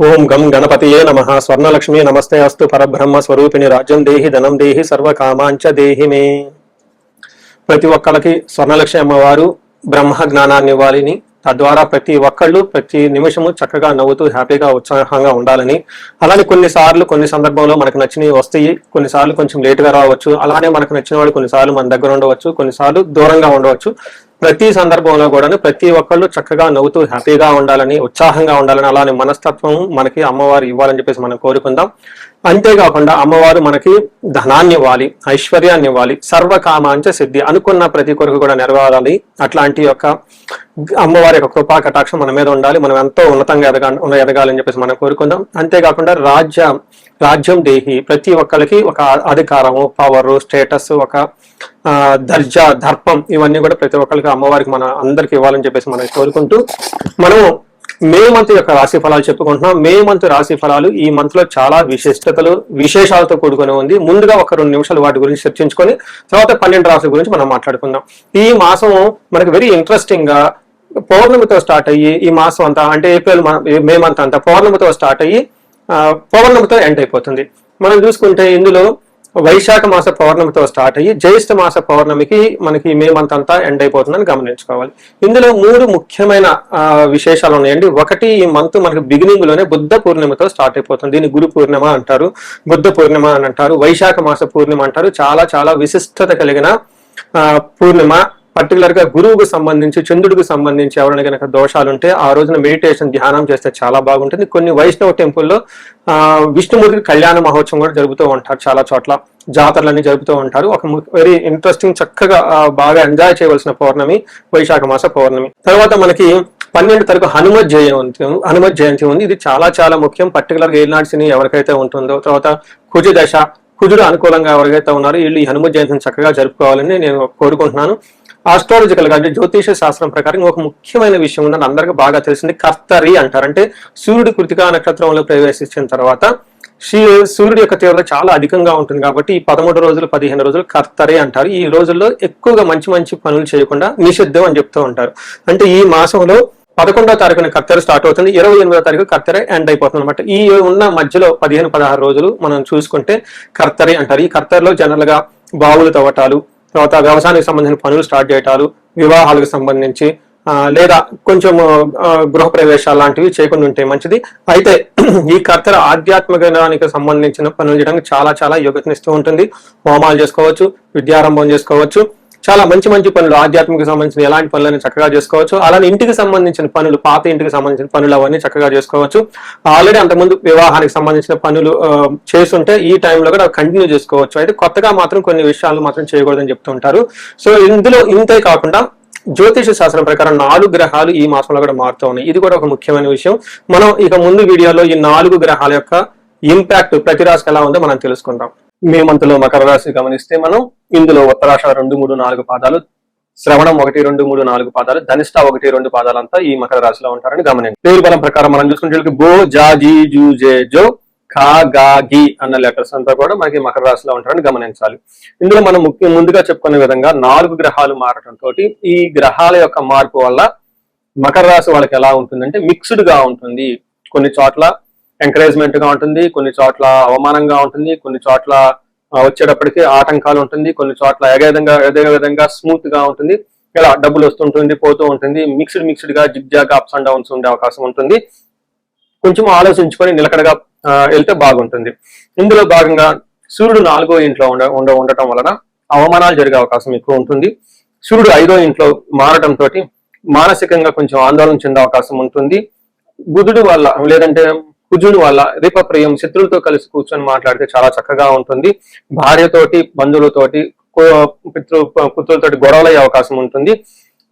ఓం గం గణపతియే నమః. స్వర్ణలక్ష్మి నమస్తే అస్తు. పరబ్రహ్మ స్వరూపిణి రాజ్యం దేహి ధనం దేహి సర్వకామాంచ దేహి మే. ప్రతి ఒక్కళ్ళకి స్వర్ణలక్ష్మి అమ్మవారు బ్రహ్మ జ్ఞానాన్ని ఇవ్వాలని, తద్వారా ప్రతి ఒక్కళ్ళు ప్రతి నిమిషము చక్కగా నవ్వుతూ హ్యాపీగా ఉత్సాహంగా ఉండాలని, అలానే కొన్ని సందర్భంలో మనకు నచ్చినవి వస్తాయి, కొన్నిసార్లు కొంచెం లేటుగా రావచ్చు. అలానే మనకు నచ్చిన వాళ్ళు కొన్నిసార్లు మన దగ్గర ఉండవచ్చు, కొన్నిసార్లు దూరంగా ఉండవచ్చు. ప్రతి సందర్భంలో కూడా ప్రతి ఒక్కళ్ళు చక్కగా నవ్వుతూ హ్యాపీగా ఉండాలని, ఉత్సాహంగా ఉండాలని, అలానే మనస్తత్వం మనకి అమ్మవారు ఇవ్వాలని చెప్పేసి మనం కోరుకుందాం. అంతేకాకుండా అమ్మవారు మనకి ధనాన్ని ఇవ్వాలి, ఐశ్వర్యాన్ని ఇవ్వాలి, సర్వకామాంచ సిద్ధి, అనుకున్న ప్రతి కొరకు కూడా నెరవేరాలి. అట్లాంటి యొక్క అమ్మవారి యొక్క కృపా కటాక్షం మన మీద ఉండాలి. మనం ఎంతో ఉన్నతంగా ఎదగాలని చెప్పేసి మనం కోరుకుందాం. అంతేకాకుండా రాజ్యం దేహి, ప్రతి ఒక్కరికి ఒక అధికారము, పవర్, స్టేటస్, ఒక దర్జా, దర్పం, ఇవన్నీ కూడా ప్రతి ఒక్కరికి అమ్మవారికి మన అందరికి ఇవ్వాలని చెప్పేసి మనం కోరుకుంటూ మనం మే మంత్ యొక్క రాశి ఫలాలు చెప్పుకుంటున్నాం. మే మంత్ రాశి ఫలాలు ఈ మంత్ లో చాలా విశేషాలతో కూడుకొని ఉంది. ముందుగా ఒక 2 నిమిషాలు వాటి గురించి చర్చించుకొని తర్వాత 12 రాశుల గురించి మనం మాట్లాడుకుందాం. ఈ మాసం మనకి వెరీ ఇంట్రెస్టింగ్ గా పౌర్ణమితో స్టార్ట్ అయ్యి ఈ మాసం అంతా అంటే మే మంత్ అంతా పౌర్ణమితో స్టార్ట్ అయ్యి పౌర్ణమితో ఎండ్ అయిపోతుంది. మనం చూసుకుంటే ఇందులో వైశాఖ మాస పౌర్ణమితో స్టార్ట్ అయ్యి జ్యేష్ఠ మాస పౌర్ణమికి మనకి మే మంత్ అంతా ఎండ్ అయిపోతుందని గమనించుకోవాలి. ఇందులో 3 ముఖ్యమైన విశేషాలు ఉన్నాయండి. ఒకటి, ఈ మంత్ మనకి బిగినింగ్ లోనే బుద్ధ పూర్ణిమతో స్టార్ట్ అయిపోతుంది. దీన్ని గురు పూర్ణిమ అంటారు, బుద్ధ పూర్ణిమ అని అంటారు, వైశాఖ మాస పూర్ణిమ అంటారు. చాలా చాలా విశిష్టత కలిగిన పూర్ణిమ. పర్టికులర్ గా గురువుకు సంబంధించి, చంద్రుడికి సంబంధించి ఎవరైనా కనుక దోషాలు ఉంటే ఆ రోజున మెడిటేషన్, ధ్యానం చేస్తే చాలా బాగుంటుంది. కొన్ని వైష్ణవ టెంపుల్లో విష్ణుమూర్తికి కళ్యాణ మహోత్సవం కూడా జరుపుతూ ఉంటారు. చాలా చోట్ల జాతరలన్నీ జరుపుతూ ఉంటారు. ఒక వెరీ ఇంట్రెస్టింగ్, చక్కగా బాగా ఎంజాయ్ చేయవలసిన పౌర్ణమి వైశాఖ మాస పౌర్ణమి. తర్వాత మనకి 12 తారీఖు హనుమత్ జయంతి ఉంది. ఇది చాలా చాలా ముఖ్యం. పర్టికులర్ గా ఏలినాటి శని ఎవరికైతే ఉంటుందో, తర్వాత కుజుడు అనుకూలంగా ఎవరికైతే ఉన్నారో వీళ్ళు ఈ హనుమత్ జయంతిని చక్కగా జరుపుకోవాలని నేను కోరుకుంటున్నాను. ఆస్ట్రాలజికల్ గా అంటే జ్యోతిష శాస్త్రం ప్రకారం ఒక ముఖ్యమైన విషయం ఉందని అందరికీ బాగా తెలిసింది. కర్తరి అంటారు. అంటే సూర్యుడు కృతికా నక్షత్రంలో ప్రవేశించిన తర్వాత సూర్యుడి యొక్క తీవ్రత చాలా అధికంగా ఉంటుంది కాబట్టి ఈ 13 రోజులు 15 రోజులు కర్తరి అంటారు. ఈ రోజుల్లో ఎక్కువగా మంచి పనులు చేయకుండా నిషిద్ధం అని చెప్తూ ఉంటారు. అంటే ఈ మాసంలో 11వ తారీఖున కర్తెర స్టార్ట్ అవుతుంది, 28వ తారీఖు కర్తెర ఎండ్ అయిపోతుంది అనమాట. ఈ ఉన్న మధ్యలో 15-16 రోజులు మనం చూసుకుంటే కర్తరి అంటారు. ఈ కర్తెరలో జనరల్ గా బావులు తవ్వటాలు, తర్వాత వ్యవసాయానికి సంబంధించిన పనులు స్టార్ట్ చేయటాలు, వివాహాలకు సంబంధించి లేదా కొంచెం గృహ ప్రవేశాలు లాంటివి చేయకుండా ఉంటే మంచిది. అయితే ఈ కర్తెర ఆధ్యాత్మికానికి సంబంధించిన పనులు చేయడానికి చాలా చాలా యోగ్యతనిస్తూ ఉంటుంది. హోమాలు చేసుకోవచ్చు, విద్యారంభం చేసుకోవచ్చు, చాలా మంచి పనులు ఆధ్యాత్మిక సంబంధించిన ఎలాంటి పనులని చక్కగా చేసుకోవచ్చు. అలానే ఇంటికి సంబంధించిన పనులు, పాత ఇంటికి సంబంధించిన పనులు అవన్నీ చక్కగా చేసుకోవచ్చు. ఆల్రెడీ అంతకుముందు వివాహానికి సంబంధించిన పనులు చేస్తుంటే ఈ టైంలో కూడా కంటిన్యూ చేసుకోవచ్చు. అయితే కొత్తగా మాత్రం కొన్ని విషయాలు మాత్రం చేయకూడదని చెప్తుంటారు. సో ఇందులో ఇంతే కాకుండా జ్యోతిష శాస్త్రం ప్రకారం 4 గ్రహాలు ఈ మాసంలో కూడా మారుతూ ఉన్నాయి. ఇది కూడా ఒక ముఖ్యమైన విషయం. మనం ఇక ముందు వీడియోలో ఈ 4 గ్రహాల యొక్క ఇంపాక్ట్ ప్రతి రాశికి ఎలా ఉందో మనం తెలుసుకుందాం. మే మంత్లో మకర రాశి గమనిస్తే మనం ఇందులో ఉత్తరాషాఢ 2, 3, 4 పాదాలు, శ్రవణం 1, 2, 3, 4 పాదాలు, ధనిష్ట 1, 2 పాదాలంతా ఈ మకర రాశిలో ఉంటారని గమనించండి. పేరు బలం ప్రకారం మనం చూసుకుంటే బో, జా, జీ, జూ, జే, జో, ఖా, గా, గి అన్న లెటర్స్ అంతా కూడా మనకి మకర రాశిలో ఉంటారని గమనించాలి. ఇందులో మనం ముందుగా చెప్పుకునే విధంగా 4 గ్రహాలు మారటంతో ఈ గ్రహాల యొక్క మార్పు వల్ల మకర రాశి వాళ్ళకి ఎలా ఉంటుందంటే మిక్స్డ్ గా ఉంటుంది. కొన్ని చోట్ల ఎంకరేజ్మెంట్ గా ఉంటుంది, కొన్ని చోట్ల అవమానంగా ఉంటుంది, కొన్ని చోట్ల వచ్చేటప్పటికి ఆటంకాలు ఉంటుంది, కొన్ని చోట్ల ఏదే విధంగా స్మూత్ గా ఉంటుంది. ఇలా డబ్బులు వస్తుంటుంది, పోతూ ఉంటుంది. మిక్స్డ్ గా జిగ్జాగ్ అప్స్ అండ్ డౌన్స్ ఉండే అవకాశం ఉంటుంది. కొంచెం ఆలోచించుకొని నిలకడగా వెళ్తే బాగుంటుంది. ఇందులో భాగంగా సూర్యుడు 4వ ఇంట్లో ఉండటం వలన అవమానాలు జరిగే అవకాశం ఎక్కువ ఉంటుంది. సూర్యుడు 5వ ఇంట్లో మారటంతో మానసికంగా కొంచెం ఆందోళన చెందే అవకాశం ఉంటుంది. బుధుడు వల్ల లేదంటే కుజుడు వల్ల రిపప్రియం, శత్రువులతో కలిసి కూర్చొని మాట్లాడితే చాలా చక్కగా ఉంటుంది. భార్యతోటి, బంధువులతోటి, పుత్రులతోటి గొడవలయ్యే అవకాశం ఉంటుంది.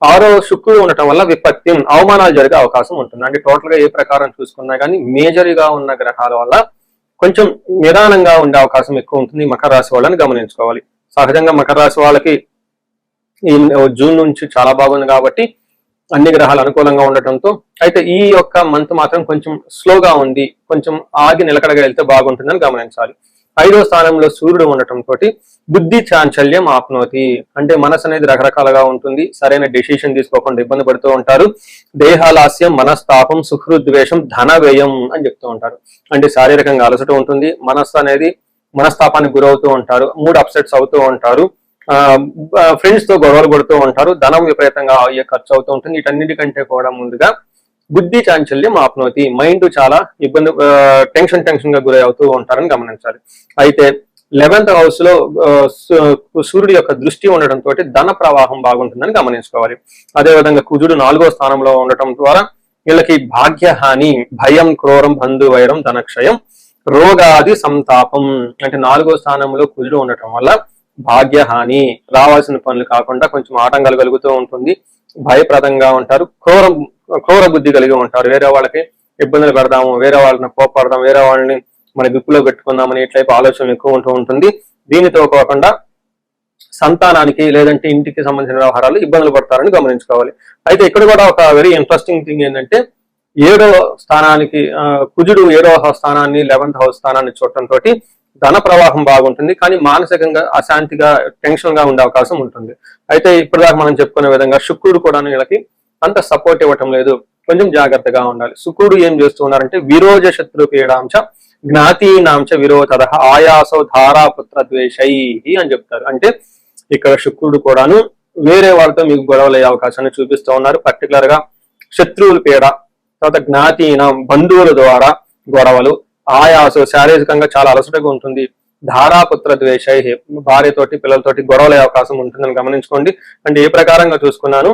6వ శుక్రుడు ఉండటం వల్ల విపత్యం, అవమానాలు జరిగే అవకాశం ఉంటుంది. అంటే టోటల్ గా ఏ ప్రకారం చూసుకున్నా కానీ మేజర్గా ఉన్న గ్రహాల వల్ల కొంచెం నిదానంగా ఉండే అవకాశం ఎక్కువ ఉంటుంది మకర రాశి వాళ్ళని గమనించుకోవాలి. సహజంగా మకర రాశి వాళ్ళకి ఈ జూన్ నుంచి చాలా బాగుంది కాబట్టి అన్ని గ్రహాలు అనుకూలంగా ఉండటంతో, అయితే ఈ యొక్క మంత్ మాత్రం కొంచెం స్లోగా ఉంది, కొంచెం ఆగి నిలకడగా వెళ్తే బాగుంటుందని గమనించాలి. 5వ స్థానంలో సూర్యుడు ఉండటం తోటి బుద్ధి చాంచల్యం ఆప్నోతి, అంటే మనసు అనేది రకరకాలుగా ఉంటుంది, సరైన డెసిషన్ తీసుకోకుండా ఇబ్బంది పడుతూ ఉంటారు. దేహాలాస్యం, మనస్తాపం, సుహృద్వేషం, ధన వ్యయం అని చెప్తూ ఉంటారు. అంటే శారీరకంగా అలసట ఉంటుంది, మనస్సు అనేది మనస్తాపానికి గురవుతూ ఉంటారు, మూడ్ అప్సెట్స్ అవుతూ ఉంటారు, ఫ్రెండ్స్ తో గొడవలు పడుతూ ఉంటారు, ధనం విపరీతంగా అయ్యే ఖర్చు అవుతూ ఉంటుంది. వీటన్నిటికంటే కూడా ముందుగా బుద్ధి చాంచల్యం ఆప్నోతి, మైండ్ చాలా ఇబ్బంది టెన్షన్ గా గురి అవుతూ ఉంటారని గమనించాలి. అయితే 11th హౌస్ లో సూర్యుడి యొక్క దృష్టి ఉండటం తోటి ధన ప్రవాహం బాగుంటుందని గమనించుకోవాలి. అదేవిధంగా కుజుడు 4వ స్థానంలో ఉండటం ద్వారా వీళ్ళకి భాగ్యహాని, భయం, క్రోరం, బంధు వైరం, ధనక్షయం, రోగాది సంతాపం, అంటే 4వ స్థానంలో కుజుడు ఉండటం వల్ల భాగ్యహాని, రావాల్సిన పనులు కాకుండా కొంచెం ఆటంకాలు కలుగుతూ ఉంటుంది, భయప్రదంగా ఉంటారు, క్రూర బుద్ధి కలిగి ఉంటారు, వేరే వాళ్ళకి ఇబ్బందులు పెడదాము, వేరే వాళ్ళని కోపడదాం, వేరే వాళ్ళని మన గుప్పులో పెట్టుకుందామని ఇట్లయితే ఆలోచనలు ఎక్కువ ఉంటూ ఉంటుంది. దీనితో కాకుండా సంతానానికి లేదంటే ఇంటికి సంబంధించిన వ్యవహారాలు ఇబ్బందులు పడతారని గమనించుకోవాలి. అయితే ఇక్కడ కూడా ఒక వెరీ ఇంట్రెస్టింగ్ థింగ్ ఏంటంటే 7వ స్థానానికి కుజుడు 7వ స్థానాన్ని 11th హౌస్ స్థానాన్ని చూడటంతో ధన ప్రవాహం బాగుంటుంది, కానీ మానసికంగా అశాంతిగా టెన్షన్ గా ఉండే అవకాశం ఉంటుంది. అయితే ఇప్పటిదాకా మనం చెప్పుకునే విధంగా శుక్రుడు కూడా వీళ్ళకి అంత సపోర్ట్ ఇవ్వటం లేదు, కొంచెం జాగ్రత్తగా ఉండాలి. శుక్రుడు ఏం చేస్తున్నారంటే విరోజ శత్రు పీడాంశ జ్ఞాతీనాంశ విరోధ ఆయాసో ధారాపుత్ర ద్వేషై అని చెప్తారు. అంటే ఇక్కడ శుక్రుడు కూడాను వేరే వాళ్ళతో మీకు గొడవలు అయ్యే అవకాశాన్ని చూపిస్తూ ఉన్నారు. పర్టికులర్ గా శత్రువుల పీడ, తర్వాత జ్ఞాతీనం బంధువుల ద్వారా గొడవలు, ఆయాసో శారీరకంగా చాలా అలసటగా ఉంటుంది, ధారాపుత్ర ద్వేషై భార్యతోటి పిల్లలతోటి గొడవలు అయ్యే అవకాశం ఉంటుందని గమనించుకోండి. అంటే ఏ ప్రకారంగా చూసుకున్నాను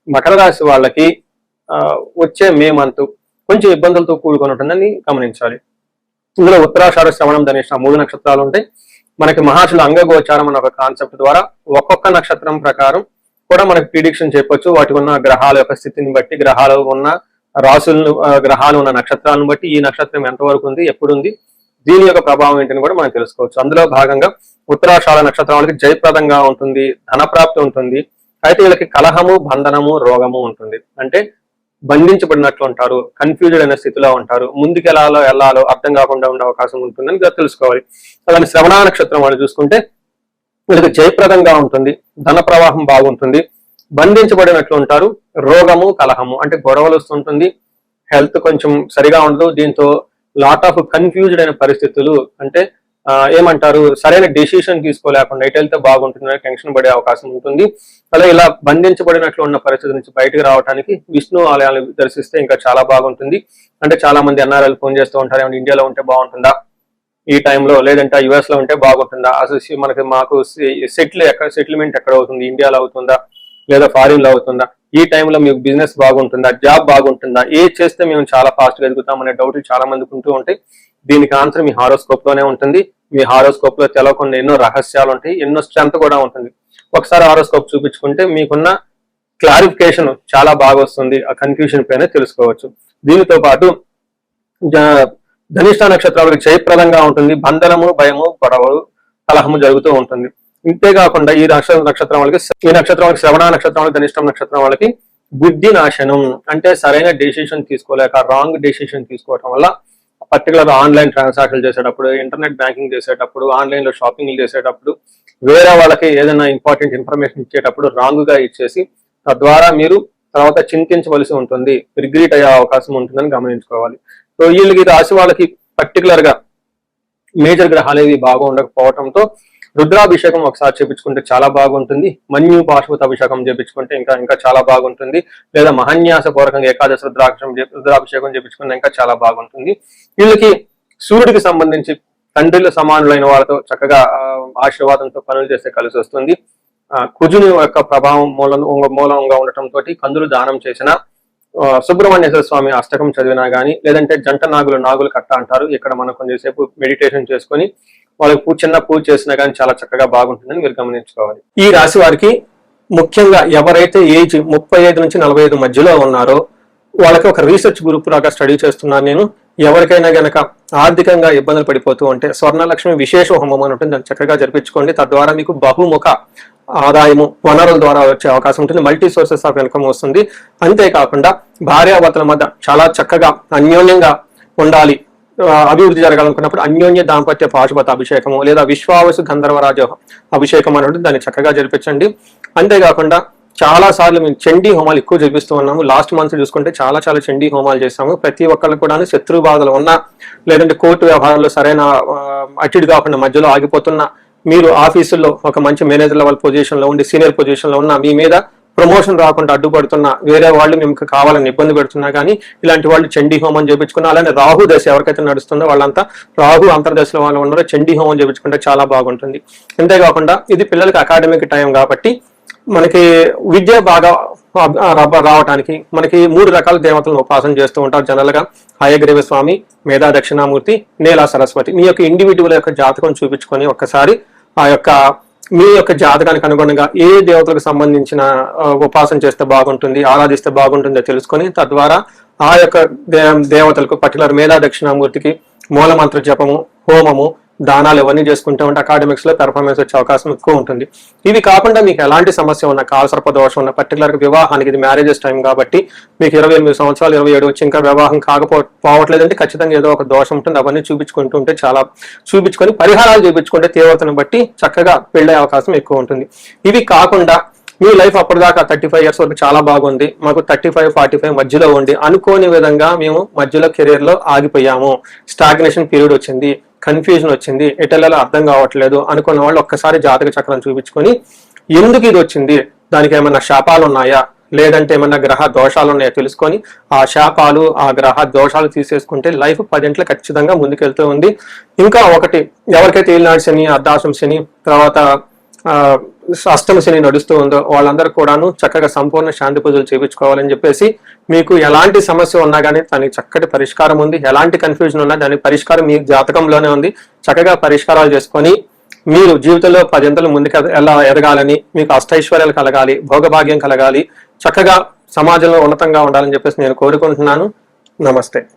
మకర రాశి వాళ్ళకి వచ్చే మే మంత్ కొంచెం ఇబ్బందులతో కూడుకొని ఉంటుందని గమనించాలి. ఇందులో ఉత్తరాషాఢ, శ్రవణం, ధనిష్ట 3 నక్షత్రాలు ఉంటాయి. మనకి మహర్షుల అంగగోచారం అనే ఒక కాన్సెప్ట్ ద్వారా ఒక్కొక్క నక్షత్రం ప్రకారం కూడా మనకి ప్రిడిక్షన్ చెప్పొచ్చు. వాటి ఉన్న గ్రహాల యొక్క స్థితిని బట్టి, గ్రహాలు ఉన్న రాసులను, గ్రహాలు ఉన్న నక్షత్రాలను బట్టి ఈ నక్షత్రం ఎంతవరకు ఉంది, ఎప్పుడుంది, దీని యొక్క ప్రభావం ఏంటని కూడా మనం తెలుసుకోవచ్చు. అందులో భాగంగా ఉత్తరాషాఢ నక్షత్రం వాళ్ళకి జయప్రదంగా ఉంటుంది, ధనప్రాప్తి ఉంటుంది. అయితే వీళ్ళకి కలహము, బంధనము, రోగము ఉంటుంది. అంటే బంధించబడినట్లు ఉంటారు, కన్ఫ్యూజ్డ్ అయిన స్థితిలో ఉంటారు, ముందుకు వెళ్ళాలో అర్థం కాకుండా ఉండే అవకాశం ఉంటుందని తెలుసుకోవాలి. అలానే శ్రవణ నక్షత్రం వాళ్ళు చూసుకుంటే వీళ్ళకి జయప్రదంగా ఉంటుంది, ధన ప్రవాహం బాగుంటుంది, బంధించబడినట్లు ఉంటారు, రోగము, కలహము అంటే గొడవలు వస్తుంటుంది, హెల్త్ కొంచెం సరిగా ఉండదు, దీంతో లాట్ ఆఫ్ కన్ఫ్యూజ్డ్ అయిన పరిస్థితులు, అంటే ఏమంటారు సరైన డెసిషన్ తీసుకోలేకుండా ఎటు వెళ్తే బాగుంటుందని టెన్షన్ పడే అవకాశం ఉంటుంది. అలా ఇలా బంధించబడినట్లు ఉన్న పరిస్థితి నుంచి బయటకు రావడానికి విష్ణు ఆలయాలను దర్శిస్తే ఇంకా చాలా బాగుంటుంది. అంటే చాలా మంది ఎన్ఆర్ఐలు ఫోన్ చేస్తూ ఉంటారు, ఏమంటే ఇండియాలో ఉంటే బాగుంటుందా ఈ టైంలో, లేదంటే యుఎస్ లో ఉంటే బాగుంటుందా, అసలు మాకు సెటిల్మెంట్ ఎక్కడ అవుతుంది, ఇండియాలో అవుతుందా లేదా ఫారిన్ లో అవుతుందా, ఈ టైంలో మీకు బిజినెస్ బాగుంటుందా, జాబ్ బాగుంటుందా, ఏది చేస్తే మేము చాలా ఫాస్ట్ గా ఎదుగుతాం అనే డౌట్లు చాలా మందికి ఉంటూ ఉంటాయి. దీనికి ఆన్సర్ మీ హారోస్కోప్ లోనే ఉంటుంది. మీ హారోస్కోప్ లో తెలవకుండా ఎన్నో రహస్యాలు ఉంటాయి, ఎన్నో స్ట్రెంత్ కూడా ఉంటుంది. ఒకసారి హారోస్కోప్ చూపించుకుంటే మీకున్న క్లారిఫికేషన్ చాలా బాగా వస్తుంది, ఆ కన్ఫ్యూజన్ పైన తెలుసుకోవచ్చు. దీనితో పాటు ధనిష్ట నక్షత్రాలకు జయప్రదంగా ఉంటుంది, బంధనము, భయము, గొడవలు, కలహము జరుగుతూ ఉంటుంది. ఇంతేకాకుండా ఈ నక్షత్రం వాళ్ళకి శ్రవణ నక్షత్రం వాళ్ళకి, ధనిష్టం నక్షత్రం వాళ్ళకి బుద్ధి నాశనం, అంటే సరైన డెసిషన్ తీసుకోలేక రాంగ్ డెసిషన్ తీసుకోవటం వల్ల పర్టికులర్ ఆన్లైన్ ట్రాన్సాక్షన్ చేసేటప్పుడు, ఇంటర్నెట్ బ్యాంకింగ్ చేసేటప్పుడు, ఆన్లైన్ లో షాపింగ్ చేసేటప్పుడు, వేరే వాళ్ళకి ఏదైనా ఇంపార్టెంట్ ఇన్ఫర్మేషన్ ఇచ్చేటప్పుడు రాంగ్ గా ఇచ్చేసి తద్వారా మీరు తర్వాత చింతించవలసి ఉంటుంది, రిగ్రీట్ అయ్యే అవకాశం ఉంటుందని గమనించుకోవాలి. సో వీళ్ళకి రాశి వాళ్ళకి పర్టికులర్ గా మేజర్ గ్రహాలు ఏవి బాగా ఉండకపోవడంతో రుద్రాభిషేకం ఒకసారి చేపించుకుంటే చాలా బాగుంటుంది, మన్యు పాశుపత అభిషేకం చేపించుకుంటే ఇంకా చాలా బాగుంటుంది, లేదా మహన్యాస పూర్వకంగా ఏకాదశ రుద్రాభిషేకం చేపించుకుంటే ఇంకా చాలా బాగుంటుంది. వీళ్ళకి సూర్యుడికి సంబంధించి తండ్రిలో సమానులైన వాళ్ళతో చక్కగా ఆశీర్వాదంతో పనులు చేస్తే కలిసి వస్తుంది. కుజుని యొక్క ప్రభావం మూలంగా ఉండటంతో కందులు దానం చేసిన, సుబ్రహ్మణ్యేశ్వర స్వామి అష్టకం చదివినా గానీ, లేదంటే జంట నాగులు కట్ట అంటారు, ఇక్కడ మనం కొంచెంసేపు మెడిటేషన్ చేసుకొని వాళ్ళకి చిన్న పూజ చేసినా కానీ చాలా చక్కగా బాగుంటుందని మీరు గమనించుకోవాలి. ఈ రాశి వారికి ముఖ్యంగా ఎవరైతే ఏజ్ 35 నుంచి 45 మధ్యలో ఉన్నారో వాళ్ళకి ఒక రీసెర్చ్ గ్రూప్ లాగా స్టడీ చేస్తున్నాను నేను. ఎవరికైనా గనక ఆర్థికంగా ఇబ్బందులు పడిపోతూ ఉంటే స్వర్ణలక్ష్మి విశేష హోమం అని ఉంటుంది, దాన్ని చక్కగా జరిపించుకోండి. తద్వారా మీకు బహుముఖ ఆదాయము, వనరుల ద్వారా వచ్చే అవకాశం ఉంటుంది, మల్టీ సోర్సెస్ ఆఫ్ ఇన్కమ్ వస్తుంది. అంతేకాకుండా భార్యాభర్తల మధ్య చాలా చక్కగా అన్యోన్యంగా ఉండాలి, అభివృద్ధి జరగాలనుకున్నప్పుడు అన్యోన్య దాంపత్య పాశుపత అభిషేకము లేదా విశ్వావసు గంధర్వరాజ అభిషేకం అనేది దాన్ని చక్కగా జరిపించండి. అంతేకాకుండా చాలా సార్లు మేము చండీ హోమాలు ఎక్కువ జరిపిస్తూ ఉన్నాము. లాస్ట్ మంత్ చూసుకుంటే చాలా చండీ హోమాలు చేసాము. ప్రతి ఒక్కళ్ళు కూడా శత్రు బాధలు ఉన్నా, లేదంటే కోర్టు వ్యవహారాల్లో సరైన అటిడి కాకుండా మధ్యలో ఆగిపోతున్నా, మీరు ఆఫీసుల్లో ఒక మంచి మేనేజర్ లెవెల్ పొజిషన్ లో ఉండి సీనియర్ పొజిషన్ లో ఉన్న మీ మీద ప్రమోషన్ రాకుండా అడ్డుపడుతున్నా, వేరే వాళ్ళు మీకు కావాలని ఇబ్బంది పెడుతున్నా కానీ ఇలాంటి వాళ్ళు చండీ హోమం చేయించుకున్నా, అలానే రాహు దశ ఎవరికైతే నడుస్తుందో వాళ్ళంతా రాహు అంతర్దశలో వాళ్ళు ఉన్నారో చండీ హోమం చేయించుకుంటే చాలా బాగుంటుంది. అంతేకాకుండా ఇది పిల్లలకి అకాడమిక్ టైం కాబట్టి మనకి విద్య బాగా రావడానికి మనకి 3 రకాల దేవతలను ఉపాసన చేస్తూ ఉంటారు జనరల్ గా. హయగ్రీవ స్వామి, మేధా దక్షిణామూర్తి, నీలా సరస్వతి. మీ యొక్క ఇండివిజువల్ యొక్క జాతకం చూపించుకొని ఒక్కసారి ఆ యొక్క మీ యొక్క జాతకానికి అనుగుణంగా ఏ దేవతలకు సంబంధించిన ఉపాసన చేస్తే బాగుంటుంది, ఆరాధిస్తే బాగుంటుందో తెలుసుకొని తద్వారా ఆ యొక్క దేవతలకు పర్టికులర్ మేధా దక్షిణామూర్తికి మూలమంత్ర జపము, హోమము, దానాలు ఇవన్నీ చేసుకుంటూ ఉంటే అకాడమిక్స్ లో పెర్ఫార్మెన్స్ వచ్చే అవకాశం ఎక్కువ ఉంటుంది. ఇవి కాకుండా మీకు ఎలాంటి సమస్య ఉన్నా, కాలసర్ప దోషం ఉన్న, పర్టికులర్ గా వివాహానికి ఇది మ్యారేజెస్ టైం కాబట్టి మీకు 28 సంవత్సరాలు 27 వచ్చి ఇంకా వివాహం కాకపోవట్లేదంటే ఖచ్చితంగా ఏదో ఒక దోషం ఉంటుంది. అవన్నీ చూపించుకుంటూ ఉంటే చాలా చూపించుకొని పరిహారాలు చూపించుకుంటే తీవ్రతను బట్టి చక్కగా పెళ్ళే అవకాశం ఎక్కువ ఉంటుంది. ఇవి కాకుండా మీ లైఫ్ అప్పటిదాకా 35 ఇయర్స్ వరకు చాలా బాగుంది, మాకు 35-45 మధ్యలో ఉండి అనుకోని విధంగా మేము మధ్యలో కెరీర్ లో ఆగిపోయాము, స్టాగ్నేషన్ పీరియడ్ వచ్చింది, కన్ఫ్యూజన్ వచ్చింది, ఎటెల్లలో అర్థం కావట్లేదు అనుకున్న వాళ్ళు ఒక్కసారి జాతక చక్రం చూపించుకొని ఎందుకు ఇది వచ్చింది, దానికి ఏమన్నా శాపాలు ఉన్నాయా, లేదంటే ఏమన్నా గ్రహ దోషాలు ఉన్నాయో తెలుసుకొని ఆ శాపాలు ఆ గ్రహ దోషాలు తీసేసుకుంటే లైఫ్ 10 ఖచ్చితంగా ముందుకెళ్తూ ఉంది. ఇంకా ఒకటి, ఎవరికైతే ఏలినాడు శని, అర్ధాశ్రం శని, తర్వాత అష్టమ శని నడుస్తూ ఉందో వాళ్ళందరూ కూడాను చక్కగా సంపూర్ణ శాంతి పూజలు చేయించుకోవాలని చెప్పేసి, మీకు ఎలాంటి సమస్య ఉన్నా కానీ దానికి చక్కటి పరిష్కారం ఉంది. ఎలాంటి కన్ఫ్యూజన్ ఉన్నా దాని పరిష్కారం మీ జాతకంలోనే ఉంది. చక్కగా పరిష్కారాలు చేసుకొని మీరు జీవితంలో 10 ముందుకు ఎలా ఎదగాలని, మీకు అష్టైశ్వర్యాలు కలగాలి, భోగభాగ్యం కలగాలి, చక్కగా సమాజంలో ఉన్నతంగా ఉండాలని చెప్పేసి నేను కోరుకుంటున్నాను. నమస్తే.